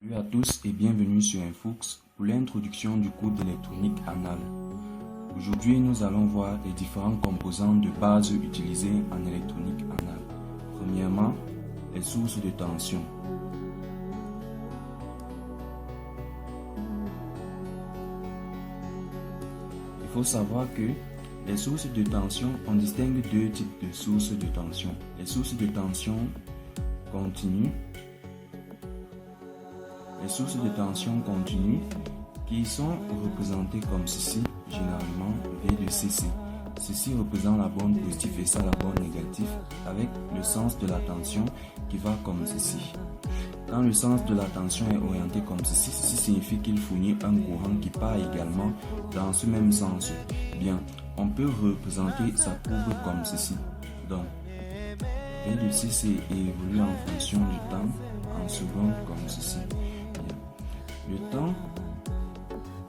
Salut à tous et bienvenue sur Infux pour l'introduction du cours d'électronique anale. Aujourd'hui, nous allons voir les différents composants de base utilisés en électronique anale. Premièrement, les sources de tension. Il faut savoir que les sources de tension, on distingue deux types de sources de tension. Les sources de tension continues. Les sources de tension continue qui sont représentées comme ceci, généralement V de CC. Ceci représente la borne positive et ça la borne négative avec le sens de la tension qui va comme ceci. Quand le sens de la tension est orienté comme ceci, ceci signifie qu'il fournit un courant qui part également dans ce même sens. Bien, on peut représenter sa courbe comme ceci. Donc, V de CC évolue en fonction du temps en secondes comme ceci. Le temps,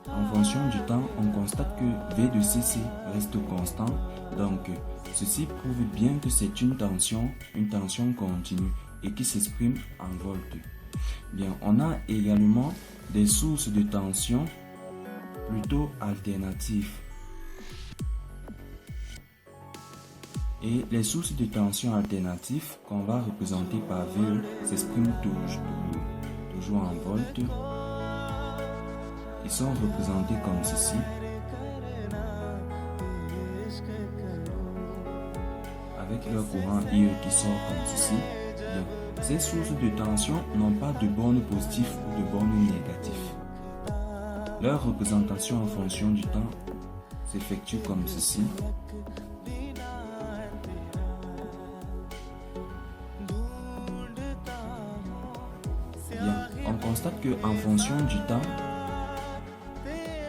en fonction du temps, on constate que V de CC reste constant. Donc, ceci prouve bien que c'est une tension continue et qui s'exprime en volts. Bien, on a également des sources de tension plutôt alternatives. Et les sources de tension alternatives qu'on va représenter par VE s'expriment toujours en volts. Ils sont représentés comme ceci. Avec leur courant IE qui sort comme ceci. Bien. Ces sources de tension n'ont pas de borne positive ou de borne négative. Leur représentation en fonction du temps s'effectue comme ceci. Bien. On constate que en fonction du temps,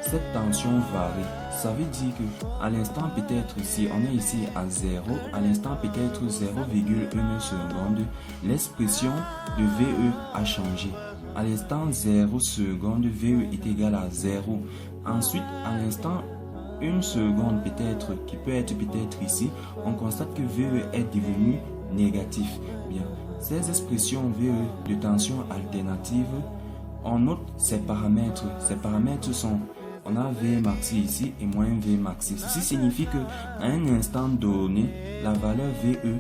cette tension varie. Ça veut dire que à l'instant peut-être si on est ici à 0, à l'instant peut-être 0,1 seconde, l'expression de VE a changé. À l'instant 0 seconde, VE est égal à 0. Ensuite, à l'instant 1 seconde peut-être, qui peut être peut-être ici, on constate que VE est devenu négatif. Bien, ces expressions VE de tension alternative, on note ces paramètres. Ces paramètres sont on a V maxi ici et moins V maxi. Ceci signifie que à un instant donné, la valeur VE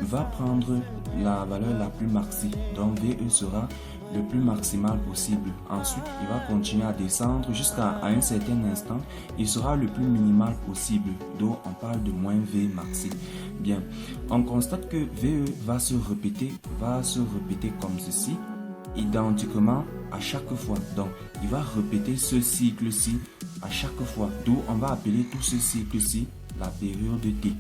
va prendre la valeur la plus maxi. Donc VE sera le plus maximal possible. Ensuite, il va continuer à descendre jusqu'à un certain instant. Il sera le plus minimal possible. Donc on parle de moins V maxi. Bien, on constate que VE va se répéter comme ceci, identiquement à chaque fois. Donc, il va répéter ce cycle-ci à chaque fois. D'où on va appeler tout ce cycle-ci la période T.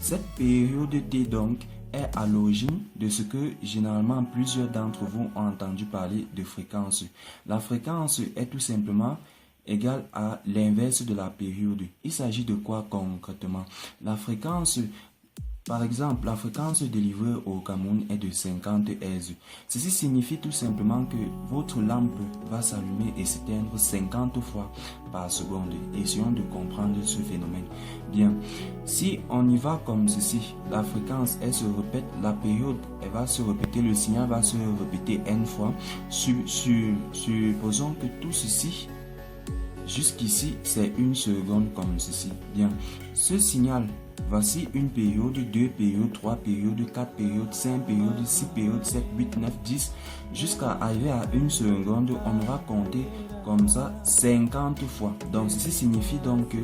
Cette période T, donc, est à l'origine de ce que généralement plusieurs d'entre vous ont entendu parler de fréquence. La fréquence est tout simplement égale à l'inverse de la période. Il s'agit de quoi concrètement? La fréquence, par exemple, la fréquence délivrée au Cameroun est de 50 Hz. Ceci signifie tout simplement que votre lampe va s'allumer et s'éteindre 50 fois par seconde. Essayons de comprendre ce phénomène. Bien, si on y va comme ceci, la fréquence, elle se répète, la période, elle va se répéter, le signal va se répéter n fois. Supposons que tout ceci, jusqu'ici, c'est une seconde comme ceci. Bien, ce signal, voici une période, 2 périodes, 3 périodes, 4 périodes, 5 périodes, 6 périodes, 7, 8, 9, 10. Jusqu'à arriver à une seconde, on aura compté comme ça 50 fois. Donc, ceci signifie donc que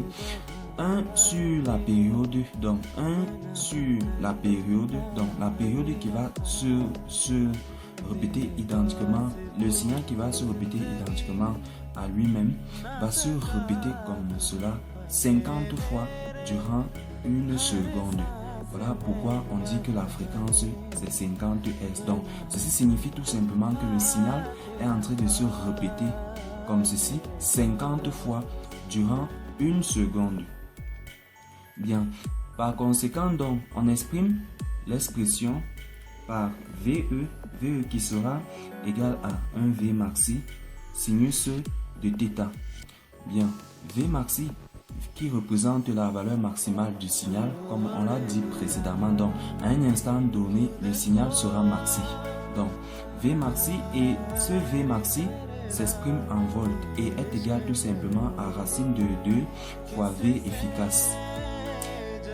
1 sur la période, donc 1 sur la période, donc la période qui va se répéter identiquement, le signal qui va se répéter identiquement à lui-même va se répéter comme cela 50 fois durant une seconde. Voilà pourquoi on dit que la fréquence c'est 50 Hz. Donc ceci signifie tout simplement que le signal est en train de se répéter comme ceci 50 fois durant une seconde. Bien, par conséquent donc on exprime l'expression par VE qui sera égal à 1 V maxi sinus de θ. Bien, V maxi qui représente la valeur maximale du signal, comme on l'a dit précédemment. Donc, à un instant donné, le signal sera maxi. Donc V maxi, et ce V maxi s'exprime en volts et est égal tout simplement à racine de 2 fois V efficace.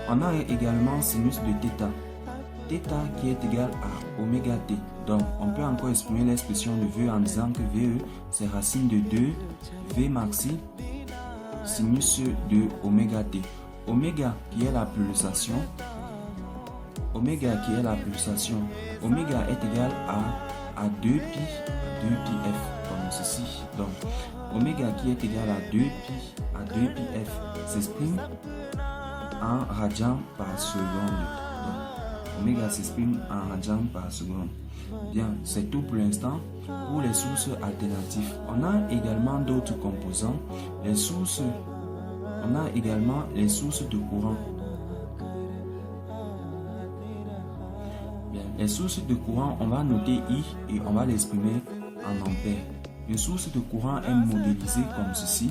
On a également sinus de θ. Θ qui est égal à oméga t. Donc, on peut encore exprimer l'expression de V en disant que VE, c'est racine de 2 V maxi sinus de oméga t. Oméga qui est la pulsation. Oméga est égal à 2pi f, comme ceci. Donc, oméga qui est égal à 2pi f s'exprime en radians par seconde. Donc, oméga s'exprime en radians par seconde. Bien, c'est tout pour l'instant pour les sources alternatives. On a également d'autres composants. On a également les sources de courant. Bien, les sources de courant, on va noter I et on va l'exprimer en ampères. Une source de courant est modélisée comme ceci.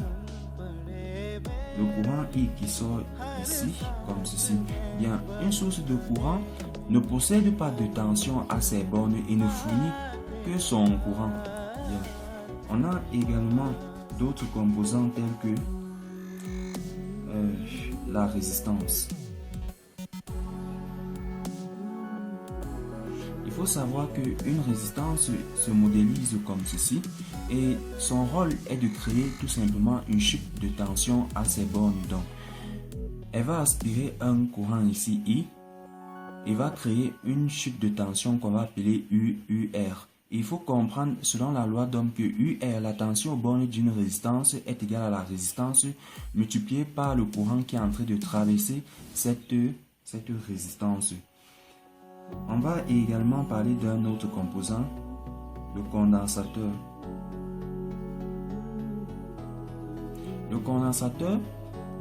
Le courant I qui sort ici, comme ceci. Bien, une source de courant ne possède pas de tension à ses bornes et ne fournit que son courant. Bien. On a également d'autres composants tels que la résistance. Il faut savoir qu'une résistance se modélise comme ceci et son rôle est de créer tout simplement une chute de tension à ses bornes. Donc, elle va aspirer un courant ici I et va créer une chute de tension qu'on va appeler UR. Il faut comprendre selon la loi d'Ohm que UR, la tension aux bornes d'une résistance, est égale à la résistance multipliée par le courant qui est en train de traverser cette résistance. On va également parler d'un autre composant, le condensateur. Le condensateur,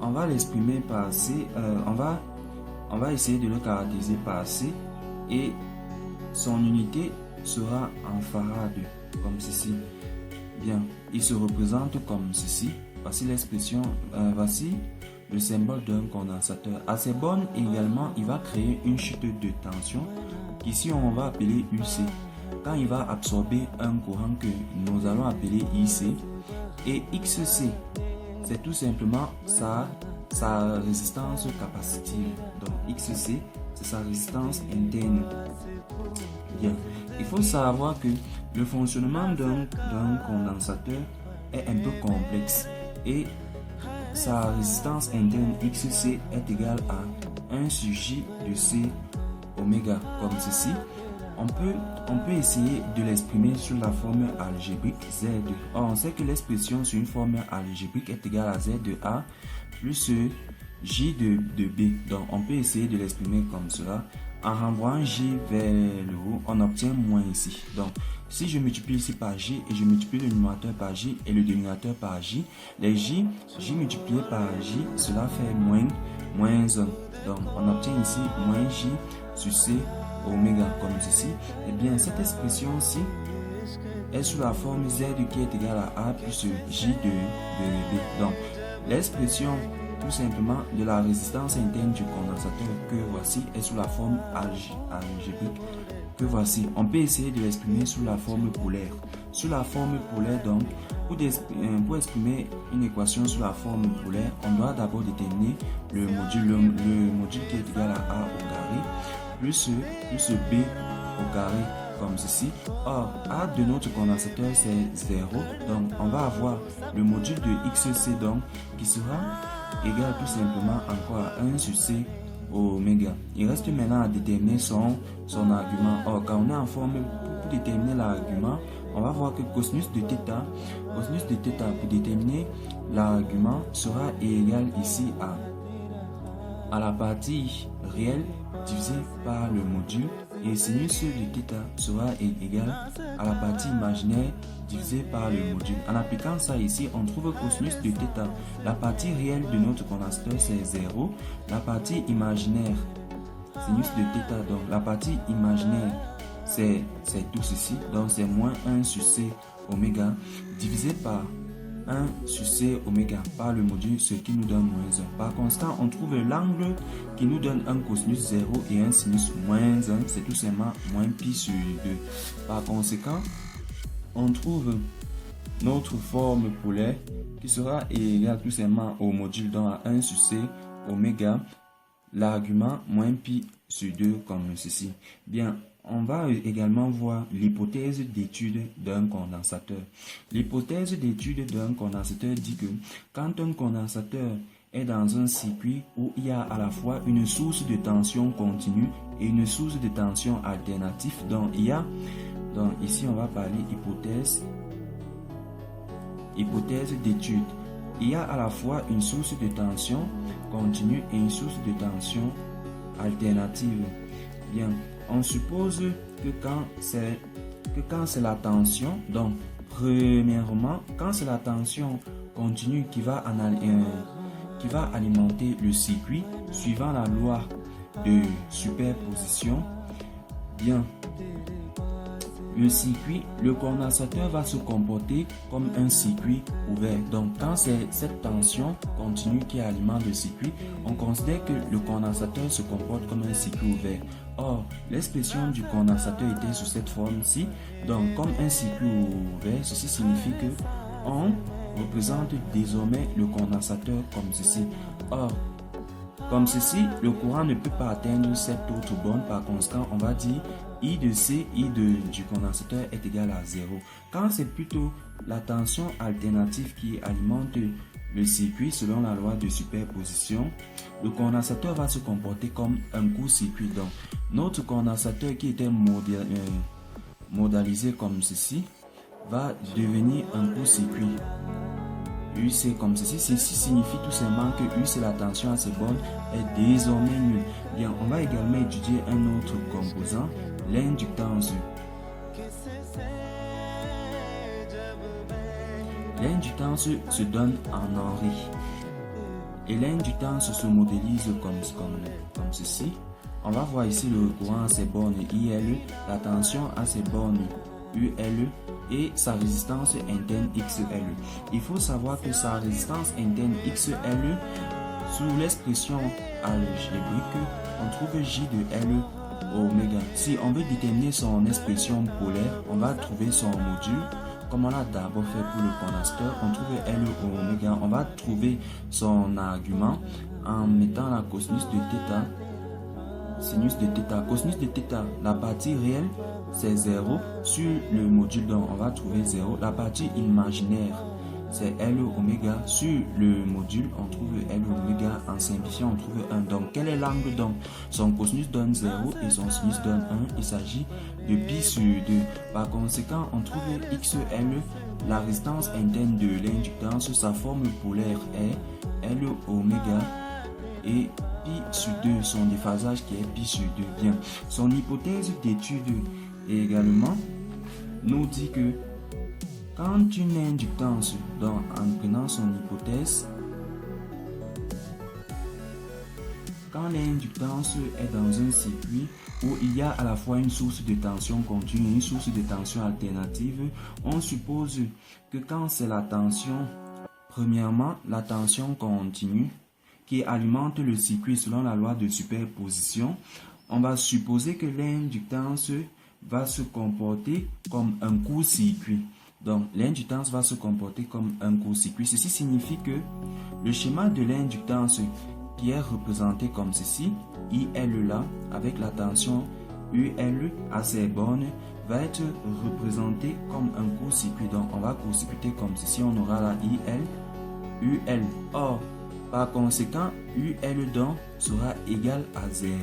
on va l'exprimer par C, on va essayer de le caractériser par C et son unité sera en farad, comme ceci. Bien, il se représente comme ceci. Voici l'expression, voici le symbole d'un condensateur. À ces bornes également, il va créer une chute de tension qu'ici on va appeler UC. Quand il va absorber un courant que nous allons appeler IC, et XC, c'est tout simplement sa résistance capacitive. Donc XC, c'est sa résistance interne. Bien. Il faut savoir que le fonctionnement d'un condensateur est un peu complexe et sa résistance interne XC est égale à 1 sur J de C oméga, comme ceci. On peut essayer de l'exprimer sous la formule algébrique Z. Or, on sait que l'expression sur une formule algébrique est égale à Z de A plus J de B. Donc, on peut essayer de l'exprimer comme cela. En renvoyant J vers le haut, on obtient moins ici. Donc, si je multiplie ici par J et je multiplie le numérateur par J et le dénominateur par J, les J multiplié par J, cela fait moins 1. Donc, on obtient ici moins J sur C oméga, comme ceci. Et bien, cette expression-ci est sous la forme Z qui est égale à A plus J de B. Donc, l'expression tout simplement de la résistance interne du condensateur que voici est sous la forme algébrique que voici. On peut essayer de l'exprimer sous la forme polaire. Sous la forme polaire, donc, pour exprimer une équation sous la forme polaire, on doit d'abord déterminer le module qui est égal à A au carré plus B au carré, comme ceci. Or, A de notre condensateur c'est 0, donc on va avoir le module de XC donc qui sera égal tout simplement encore à 1 sur C oméga. Il reste maintenant à déterminer son argument. Or, quand on est en forme pour déterminer l'argument, on va voir que cosinus de θ pour déterminer l'argument sera égal ici à la partie réelle divisé par le module, et sinus de θ sera égal à la partie imaginaire divisé par le module. En appliquant ça ici, on trouve cosinus de θ. La partie réelle de notre condensateur c'est 0. La partie imaginaire, sinus de θ, donc la partie imaginaire c'est tout ceci. Donc c'est moins 1 sur C oméga divisé par 1 sur C oméga par le module, ce qui nous donne moins 1. Par conséquent, on trouve l'angle qui nous donne un cosinus 0 et un sinus moins 1, c'est tout simplement moins pi sur 2. Par conséquent, on trouve notre forme polaire qui sera égale tout simplement au module donc à 1 sur C oméga, l'argument moins pi sur 2 comme ceci. Bien, on va également voir l'hypothèse d'étude d'un condensateur. L'hypothèse d'étude d'un condensateur dit que quand un condensateur est dans un circuit où il y a à la fois une source de tension continue et une source de tension alternative, donc ici on va parler hypothèse d'étude. Il y a à la fois une source de tension continue et une source de tension alternative. Bien, on suppose que quand c'est la tension, donc premièrement, quand c'est la tension continue qui va alimenter le circuit suivant la loi de superposition, bien, le condensateur va se comporter comme un circuit ouvert. Donc, quand c'est cette tension continue qui alimente le circuit, on considère que le condensateur se comporte comme un circuit ouvert. Or, l'expression du condensateur était sous cette forme-ci. Donc, comme un circuit ouvert, ceci signifie que on représente désormais le condensateur comme ceci. Or, comme ceci, le courant ne peut pas atteindre cette autre borne. Par conséquent, on va dire I de C, du condensateur est égal à 0. Quand c'est plutôt la tension alternative qui alimente le circuit selon la loi de superposition, le condensateur va se comporter comme un court-circuit. Donc, notre condensateur qui était modalisé comme ceci va devenir un court-circuit. U c'est comme ceci. Ceci signifie tout simplement que U c'est la tension à ces bornes est désormais nulle. Bien, on va également étudier un autre composant, l'inductance. L'inductance se donne en Henry. Et l'inductance se modélise comme ceci. On va voir ici le courant à ces bornes IL, la tension à ces bornes UL et sa résistance interne XL. Il faut savoir que sa résistance interne XL, sous l'expression algébrique, on trouve J de L oméga. Si on veut déterminer son expression polaire, on va trouver son module. Comme on l'a d'abord fait pour le condensateur, on trouve L oméga. On va trouver son argument en mettant la cosinus de θ. Sinus de θ. Cosinus de θ, la partie réelle, c'est 0 sur le module, donc on va trouver 0. La partie imaginaire, c'est L oméga. Sur le module, on trouve L oméga. En simplifiant, on trouve 1. Donc, quel est l'angle? Donc, son cosinus donne 0 et son sinus donne 1. Il s'agit de pi sur 2. Par conséquent, on trouve XL, la résistance interne de l'inductance. Sa forme polaire est L oméga et pi sur 2. Son déphasage qui est pi sur 2. Bien. Son hypothèse d'étude également nous dit que quand une inductance, donc en prenant son hypothèse, quand l'inductance est dans un circuit où il y a à la fois une source de tension continue et une source de tension alternative, on suppose que quand c'est la tension, premièrement, la tension continue qui alimente le circuit selon la loi de superposition, on va supposer que l'inductance va se comporter comme un court-circuit. Donc, l'inductance va se comporter comme un court-circuit. Ceci signifie que le schéma de l'inductance qui est représenté comme ceci, IL là, avec la tension UL à ses bornes, va être représenté comme un court-circuit. Donc, on va court-circuiter comme ceci. On aura la IL, UL. Or, par conséquent, UL donc sera égal à 0.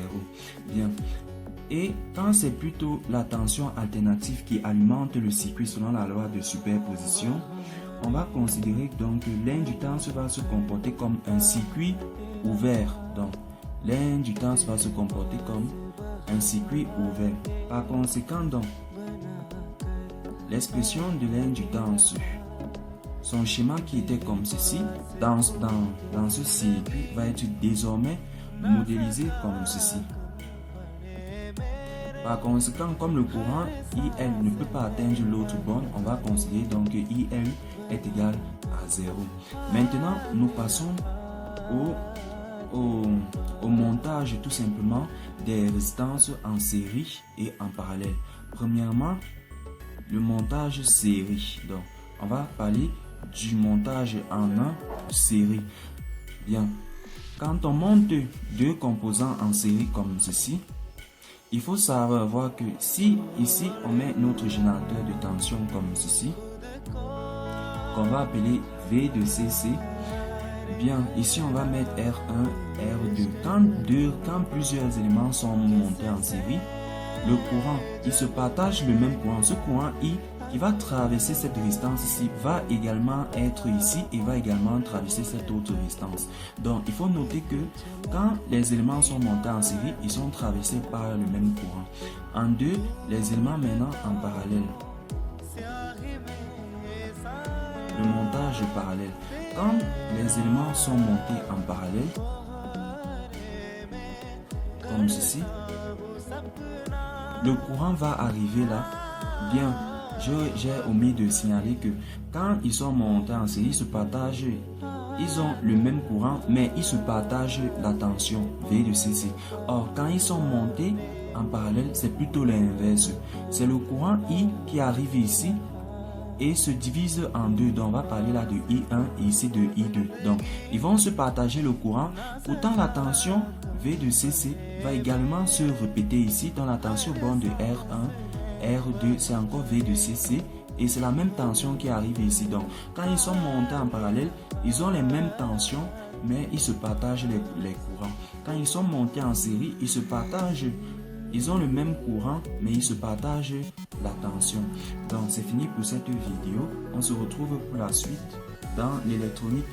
Bien. Et quand c'est plutôt la tension alternative qui alimente le circuit selon la loi de superposition, on va considérer donc que l'inductance va se comporter comme un circuit ouvert. Donc, l'inductance va se comporter comme un circuit ouvert. Par conséquent, donc, l'expression de l'inductance, son schéma qui était comme ceci, dans ce circuit, va être désormais modélisé comme ceci. Par conséquent, comme le courant IL ne peut pas atteindre l'autre borne, on va considérer donc que IL est égal à 0. Maintenant, nous passons au montage tout simplement des résistances en série et en parallèle. Premièrement, le montage série. Donc, on va parler du montage en série. Bien, quand on monte deux composants en série comme ceci, il faut savoir que si ici on met notre générateur de tension comme ceci, qu'on va appeler V de CC, bien ici on va mettre R1, R2. Quand plusieurs éléments sont montés en série, le courant, il se partage le même courant. Ce courant I qui va traverser cette résistance ici va également être ici et va également traverser cette autre résistance. Donc il faut noter que quand les éléments sont montés en série, ils sont traversés par le même courant. En deux, les éléments maintenant en parallèle. Le montage parallèle. Quand les éléments sont montés en parallèle, comme ceci, le courant va arriver là. Bien, j'ai omis de signaler que quand ils sont montés en série, ils se partagent, ils ont le même courant, mais ils se partagent la tension V de CC. Or, quand ils sont montés en parallèle, c'est plutôt l'inverse. C'est le courant I qui arrive ici et se divise en deux. Donc, on va parler là de I1 et ici de I2. Donc, ils vont se partager le courant. Pourtant, la tension V de CC va également se répéter ici dans la tension borne de R1, R2, c'est encore V de CC et c'est la même tension qui arrive ici. Donc, quand ils sont montés en parallèle, ils ont les mêmes tensions, mais ils se partagent les courants. Quand ils sont montés en série, ils se partagent. Ils ont le même courant, mais ils se partagent la tension. Donc, c'est fini pour cette vidéo. On se retrouve pour la suite dans l'électronique,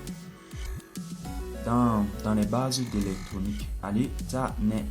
dans les bases d'électronique. Allez, ça n'est